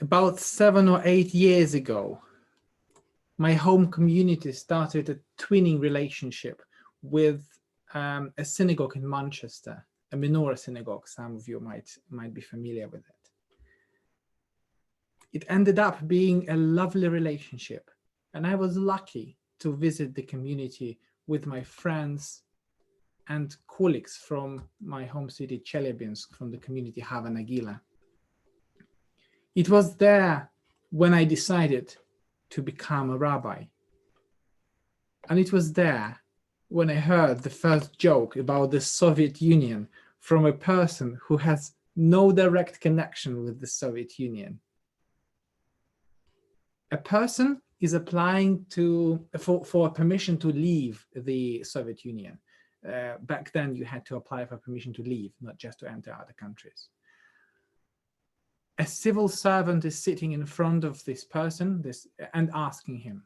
About 7 or 8 years ago, my home community started a twinning relationship with a synagogue in Manchester, a menorah synagogue. Some of you might be familiar with it. It ended up being a lovely relationship, and I was lucky to visit the community with my friends and colleagues from my home city, Chelyabinsk, from the community Hava Nagila. It was there when I decided to become a rabbi. And it was there when I heard the first joke about the Soviet Union from a person who has no direct connection with the Soviet Union. A person is applying for permission to leave the Soviet Union. Back then, you had to apply for permission to leave, not just to enter other countries. A civil servant is sitting in front of this person and asking him,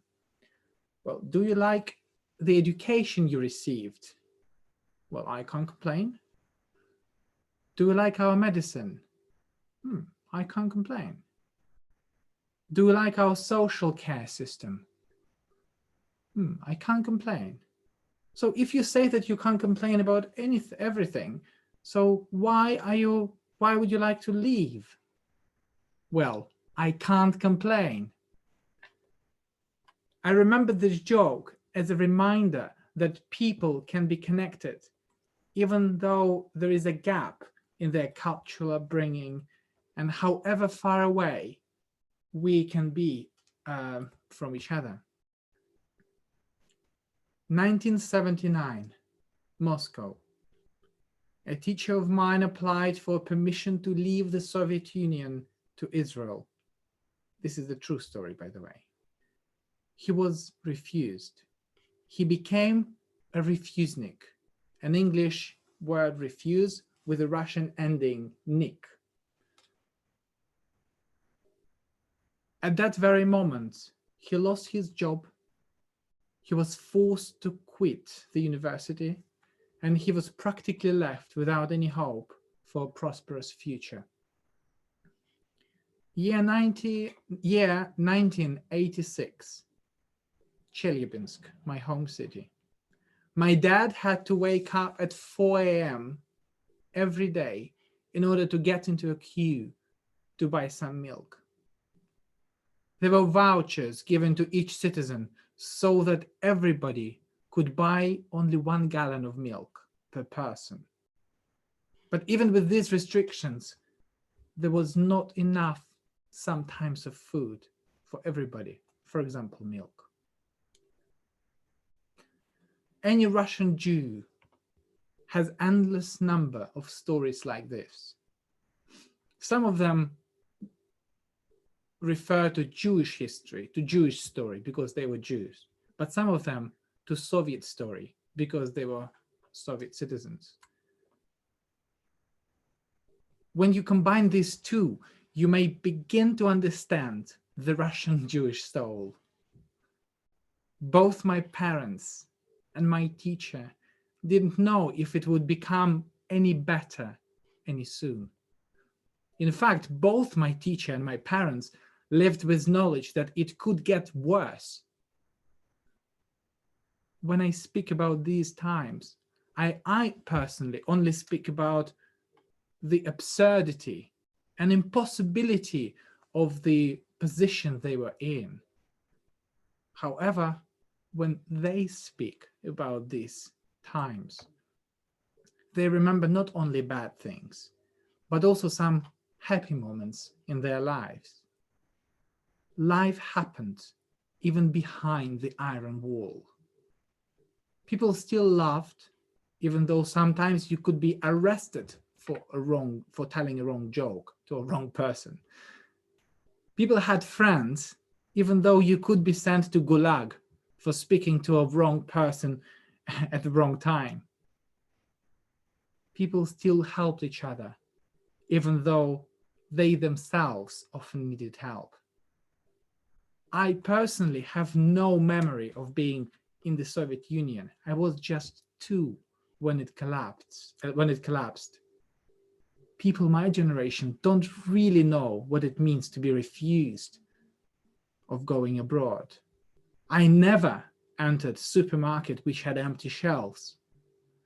well, do you like the education you received? Well, I can't complain. Do you like our medicine? I can't complain. Do you like our social care system? I can't complain. So if you say that you can't complain about everything, so why would you like to leave? Well, I can't complain. I remember this joke as a reminder that people can be connected, even though there is a gap in their cultural upbringing, and however far away we can be from each other. 1979, Moscow. A teacher of mine applied for permission to leave the Soviet Union to Israel. This is the true story, by the way. He was refused. He became a refusnik, an English word refuse with a Russian ending nik. At that very moment, he lost his job. He was forced to quit the university, and he was practically left without any hope for a prosperous future. Year 1986, Chelyabinsk, my home city. My dad had to wake up at 4 a.m. every day in order to get into a queue to buy some milk. There were vouchers given to each citizen so that everybody could buy only 1 gallon of milk per person. But even with these restrictions, there was not enough sometimes of food for everybody, for example, milk. Any Russian Jew has endless number of stories like this. Some of them refer to Jewish history, to Jewish story, because they were Jews, but some of them to Soviet story, because they were Soviet citizens. When you combine these two, you may begin to understand the Russian Jewish soul. Both my parents and my teacher didn't know if it would become any better any soon. In fact, both my teacher and my parents lived with knowledge that it could get worse. When I speak about these times, I personally only speak about the absurdity and impossibility of the position they were in. However, when they speak about these times, they remember not only bad things, but also some happy moments in their lives. Life happened even behind the iron wall. People still laughed, even though sometimes you could be arrested for telling a wrong joke to a wrong person. People had friends, even though you could be sent to Gulag for speaking to a wrong person at the wrong time. People still helped each other, even though they themselves often needed help. I personally have no memory of being in the Soviet Union. I was just 2 when it collapsed. people my generation don't really know what it means to be refused of going abroad. I never entered a supermarket which had empty shelves.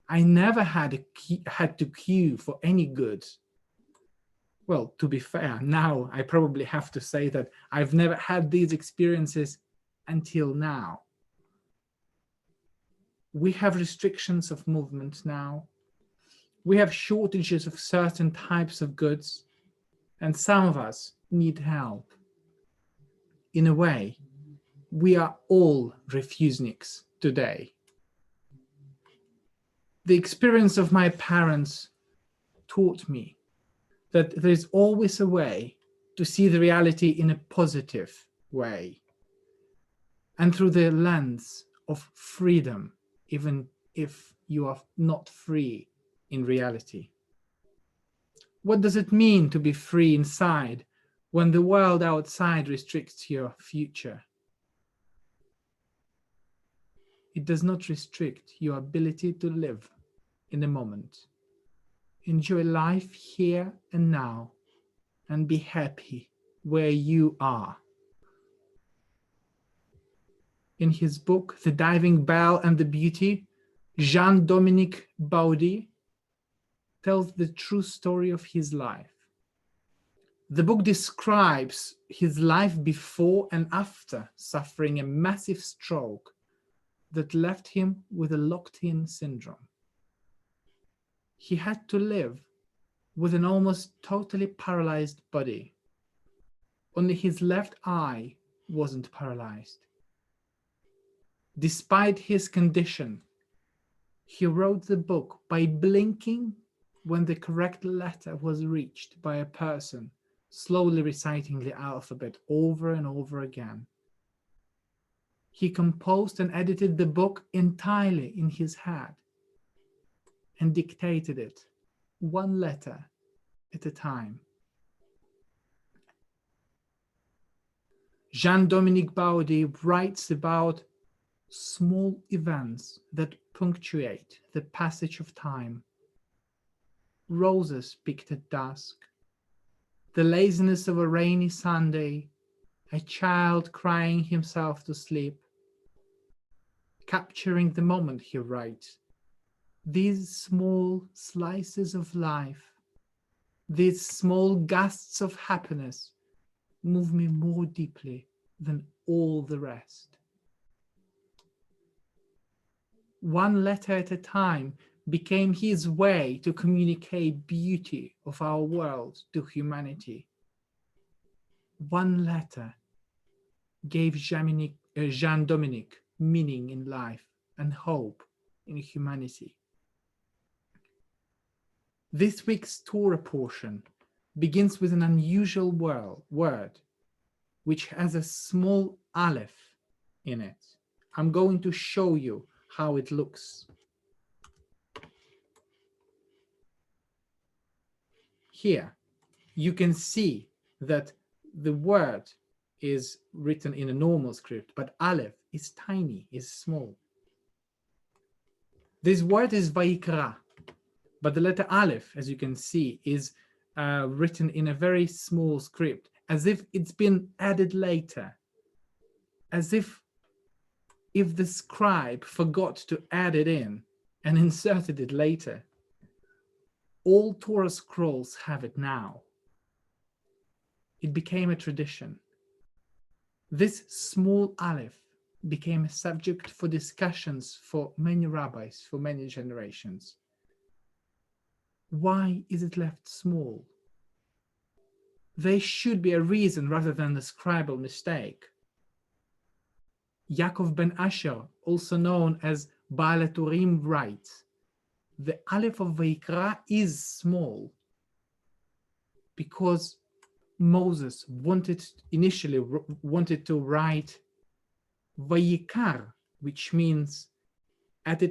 I never had to queue for any goods. Well, to be fair, now I probably have to say that I've never had these experiences until now. We have restrictions of movement now. We have shortages of certain types of goods, and some of us need help. In a way, we are all refuseniks today. The experience of my parents taught me that there's always a way to see the reality in a positive way and through the lens of freedom, even if you are not free in reality. What does it mean to be free inside when the world outside restricts your future? It does not restrict your ability to live in the moment. Enjoy life here and now, and be happy where you are. In his book, The Diving Bell and the Beauty, Jean-Dominique Baudy tells the true story of his life. The book describes his life before and after suffering a massive stroke that left him with a locked-in syndrome. He had to live with an almost totally paralyzed body. Only his left eye wasn't paralyzed. Despite his condition, he wrote the book by blinking when the correct letter was reached by a person, slowly reciting the alphabet over and over again. He composed and edited the book entirely in his head and dictated it, one letter at a time. Jean-Dominique Baudy writes about small events that punctuate the passage of time. Roses picked at dusk, the laziness of a rainy Sunday, a child crying himself to sleep. Capturing the moment, he writes, these small slices of life, these small gusts of happiness move me more deeply than all the rest. One letter at a time became his way to communicate beauty of our world to humanity. One letter gave Jean-Dominique meaning in life and hope in humanity. This week's Torah portion begins with an unusual word, which has a small aleph in it. I'm going to show you how it looks. Here, you can see that the word is written in a normal script, but aleph is tiny, is small. This word is Vayikra, but the letter aleph, as you can see, is written in a very small script, as if it's been added later, as if the scribe forgot to add it in and inserted it later. All Torah scrolls have it now. It became a tradition. This small aleph became a subject for discussions for many rabbis, for many generations. Why is it left small? There should be a reason rather than a scribal mistake. Yaakov ben Asher, also known as Baal HaTurim, writes, the aleph of Vayikra is small because Moses initially wanted to write Vayikar, which means and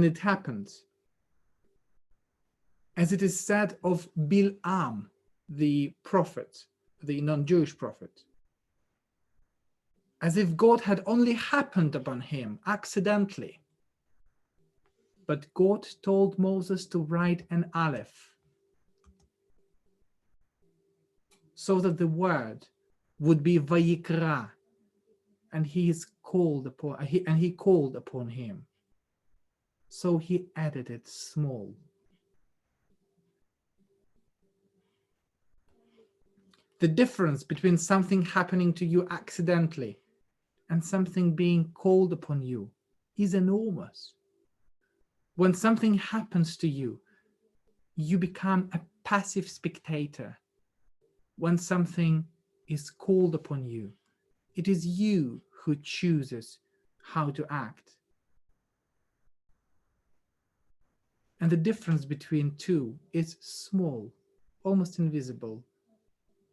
it happened. As it is said of Bil'am, the prophet, the non-Jewish prophet, as if God had only happened upon him accidentally. But God told Moses to write an aleph. so that the word would be Vayikra, and he called upon him. So he added it small. The difference between something happening to you accidentally and something being called upon you is enormous. When something happens to you, you become a passive spectator. When something is called upon you, it is you who chooses how to act. And the difference between two is small, almost invisible,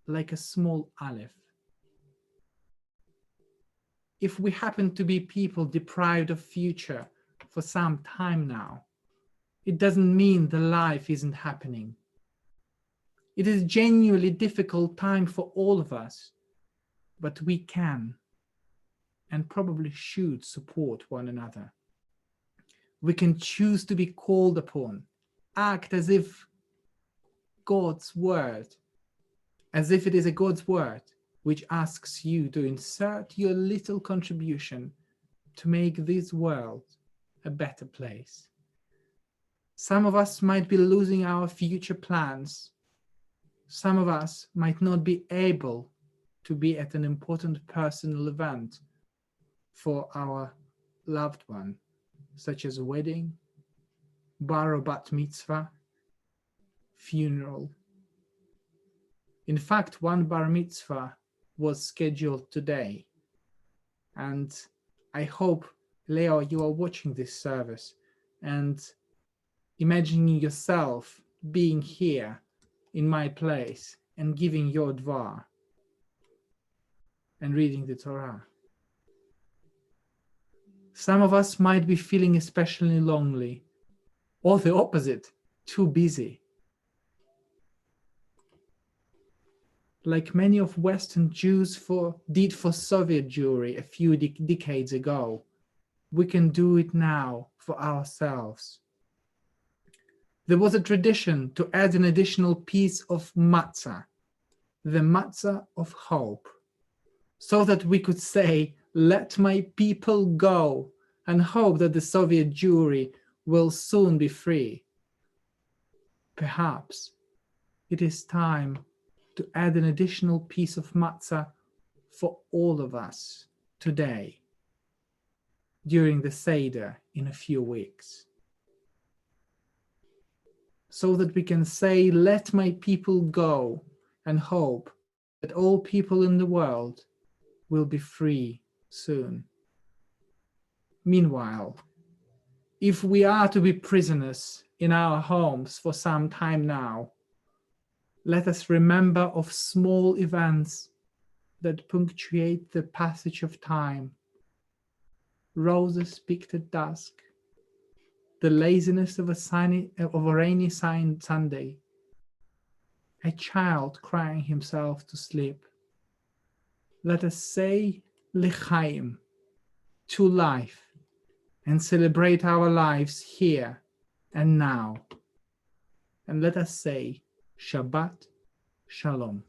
like a small aleph. If we happen to be people deprived of future for some time now, it doesn't mean the life isn't happening. It is a genuinely difficult time for all of us, but we can and probably should support one another. We can choose to be called upon, act as if God's word, as if it is a God's word, which asks you to insert your little contribution to make this world a better place. Some of us might be losing our future plans. Some of us might not be able to be at an important personal event for our loved one, such as a wedding, bar or bat mitzvah, funeral. In fact, one bar mitzvah was scheduled today. And I hope, Leo, you are watching this service and imagining yourself being here in my place and giving your dvar and reading the Torah. Some of us might be feeling especially lonely, or the opposite, too busy. Like many of Western Jews did for Soviet Jewry a few decades ago, we can do it now for ourselves. There was a tradition to add an additional piece of matzah, the matzah of hope, so that we could say, "Let my people go," and hope that the Soviet Jewry will soon be free. Perhaps it is time to add an additional piece of matzah for all of us today, during the Seder in a few weeks, so that we can say, "Let my people go," and hope that all people in the world will be free soon. Meanwhile, if we are to be prisoners in our homes for some time now, let us remember of small events that punctuate the passage of time. Roses picked at dusk, the laziness of a rainy Sunday, a child crying himself to sleep. Let us say L'chaim, to life, and celebrate our lives here and now. And let us say Shabbat Shalom.